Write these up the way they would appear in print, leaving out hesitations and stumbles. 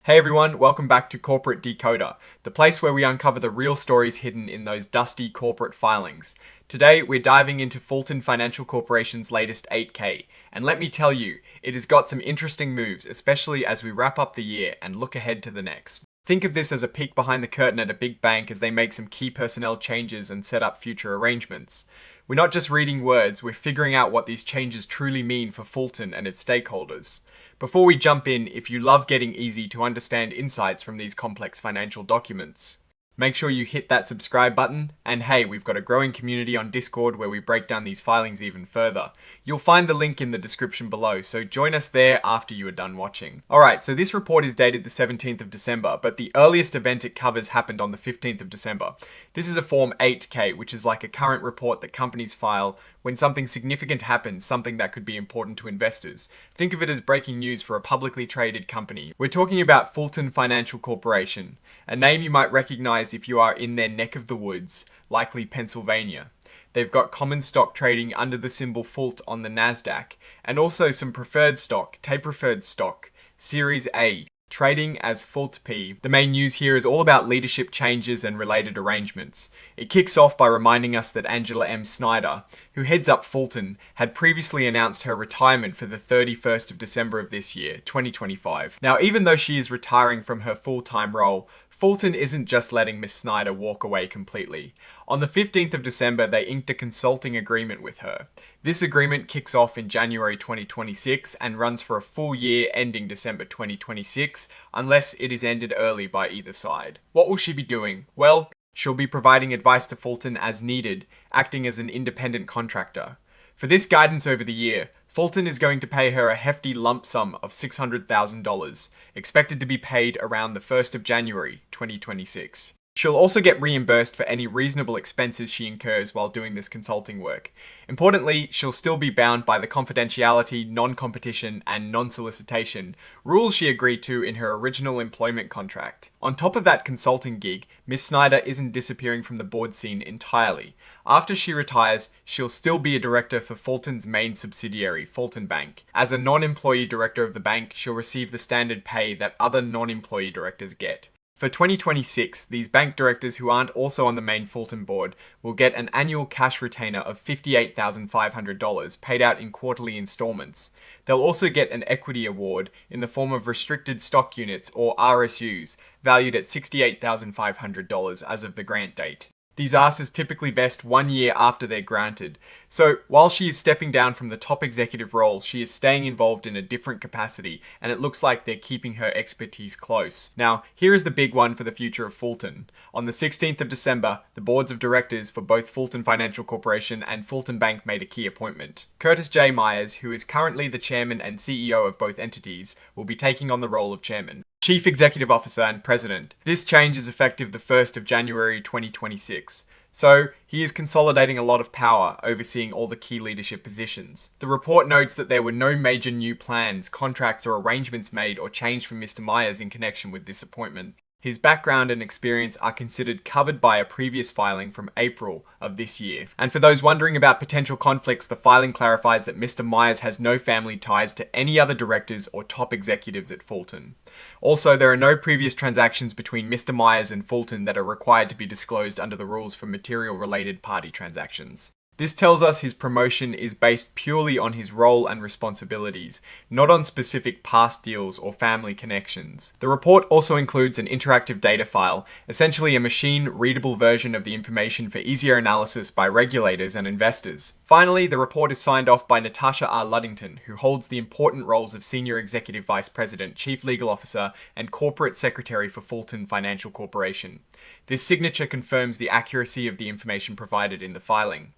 Hey everyone, welcome back to Corporate Decoder, the place where we uncover the real stories hidden in those dusty corporate filings. Today, we're diving into Fulton Financial Corporation's latest 8K, and let me tell you, it has got some interesting moves, especially as we wrap up the year and look ahead to the next. Think of this as a peek behind the curtain at a big bank as they make some key personnel changes and set up future arrangements. We're not just reading words, we're figuring out what these changes truly mean for Fulton and its stakeholders. Before we jump in, if you love getting easy to understand insights from these complex financial documents, make sure you hit that subscribe button, and hey, we've got a growing community on Discord where we break down these filings even further. You'll find the link in the description below, so join us there after you are done watching. Alright, so this report is dated the 17th of December, but the earliest event it covers happened on the 15th of December. This is a Form 8K, which is like a current report that companies file when something significant happens, something that could be important to investors. Think of it as breaking news for a publicly traded company. We're talking about Fulton Financial Corporation, a name you might recognize if you are in their neck of the woods, likely Pennsylvania. They've got common stock trading under the symbol FULT on the NASDAQ, and also some preferred stock, tape-preferred stock, Series A, trading as FULT-P. The main news here is all about leadership changes and related arrangements. It kicks off by reminding us that Angela M. Snyder, who heads up Fulton, had previously announced her retirement for the 31st of December of this year, 2025. Now, even though she is retiring from her full-time role, Fulton isn't just letting Miss Snyder walk away completely. On the 15th of December, they inked a consulting agreement with her. This agreement kicks off in January 2026 and runs for a full year ending December 2026, unless it is ended early by either side. What will she be doing? Well, she'll be providing advice to Fulton as needed, acting as an independent contractor. For this guidance over the year, Fulton is going to pay her a hefty lump sum of $600,000, expected to be paid around the 1st of January 2026. She'll also get reimbursed for any reasonable expenses she incurs while doing this consulting work. Importantly, she'll still be bound by the confidentiality, non-competition, and non-solicitation rules she agreed to in her original employment contract. On top of that consulting gig, Miss Snyder isn't disappearing from the board scene entirely. After she retires, she'll still be a director for Fulton's main subsidiary, Fulton Bank. As a non-employee director of the bank, she'll receive the standard pay that other non-employee directors get. For 2026, these bank directors who aren't also on the main Fulton board will get an annual cash retainer of $58,500 paid out in quarterly installments. They'll also get an equity award in the form of restricted stock units or RSUs valued at $68,500 as of the grant date. These RSUs typically vest 1 year after they're granted. So while she is stepping down from the top executive role, she is staying involved in a different capacity, and it looks like they're keeping her expertise close. Now, here is the big one for the future of Fulton. On the 16th of December, the boards of directors for both Fulton Financial Corporation and Fulton Bank made a key appointment. Curtis J. Myers, who is currently the chairman and CEO of both entities, will be taking on the role of chairman, Chief Executive Officer and President. This change is effective the 1st of January 2026. So, he is consolidating a lot of power, overseeing all the key leadership positions. The report notes that there were no major new plans, contracts, or arrangements made or changed from Mr. Myers in connection with this appointment. His background and experience are considered covered by a previous filing from April of this year. And for those wondering about potential conflicts, the filing clarifies that Mr. Myers has no family ties to any other directors or top executives at Fulton. Also, there are no previous transactions between Mr. Myers and Fulton that are required to be disclosed under the rules for material related party transactions. This tells us his promotion is based purely on his role and responsibilities, not on specific past deals or family connections. The report also includes an interactive data file, essentially a machine-readable version of the information for easier analysis by regulators and investors. Finally, the report is signed off by Natasha R. Luddington, who holds the important roles of Senior Executive Vice President, Chief Legal Officer, and Corporate Secretary for Fulton Financial Corporation. This signature confirms the accuracy of the information provided in the filing.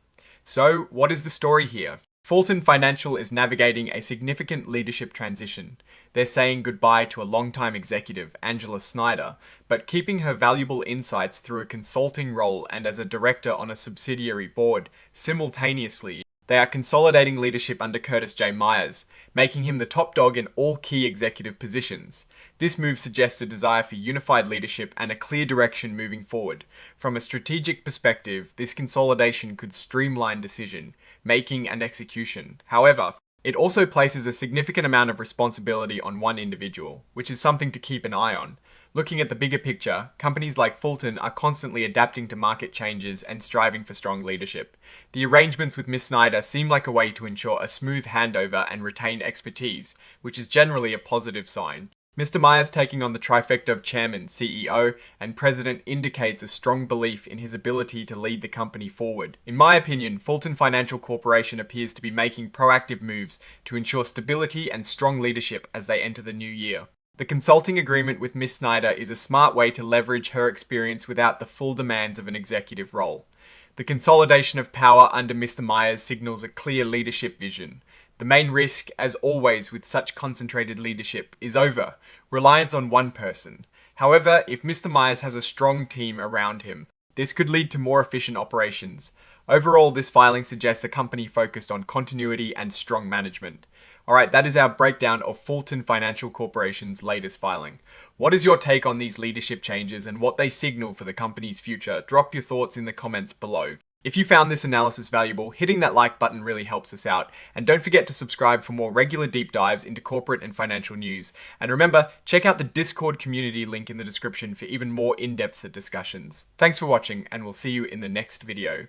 So, what is the story here? Fulton Financial is navigating a significant leadership transition. They're saying goodbye to a longtime executive, Angela Snyder, but keeping her valuable insights through a consulting role and as a director on a subsidiary board. Simultaneously, they are consolidating leadership under Curtis J. Myers, making him the top dog in all key executive positions. This move suggests a desire for unified leadership and a clear direction moving forward. From a strategic perspective, this consolidation could streamline decision making and execution. However, it also places a significant amount of responsibility on one individual, which is something to keep an eye on. Looking at the bigger picture, companies like Fulton are constantly adapting to market changes and striving for strong leadership. The arrangements with Ms. Snyder seem like a way to ensure a smooth handover and retain expertise, which is generally a positive sign. Mr. Myers taking on the trifecta of chairman, CEO, and president indicates a strong belief in his ability to lead the company forward. In my opinion, Fulton Financial Corporation appears to be making proactive moves to ensure stability and strong leadership as they enter the new year. The consulting agreement with Ms. Snyder is a smart way to leverage her experience without the full demands of an executive role. The consolidation of power under Mr. Myers signals a clear leadership vision. The main risk, as always with such concentrated leadership, is over reliance on one person. However, if Mr. Myers has a strong team around him, this could lead to more efficient operations. Overall, this filing suggests a company focused on continuity and strong management. Alright, that is our breakdown of Fulton Financial Corporation's latest filing. What is your take on these leadership changes and what they signal for the company's future? Drop your thoughts in the comments below. If you found this analysis valuable, hitting that like button really helps us out. And don't forget to subscribe for more regular deep dives into corporate and financial news. And remember, check out the Discord community link in the description for even more in-depth discussions. Thanks for watching, and we'll see you in the next video.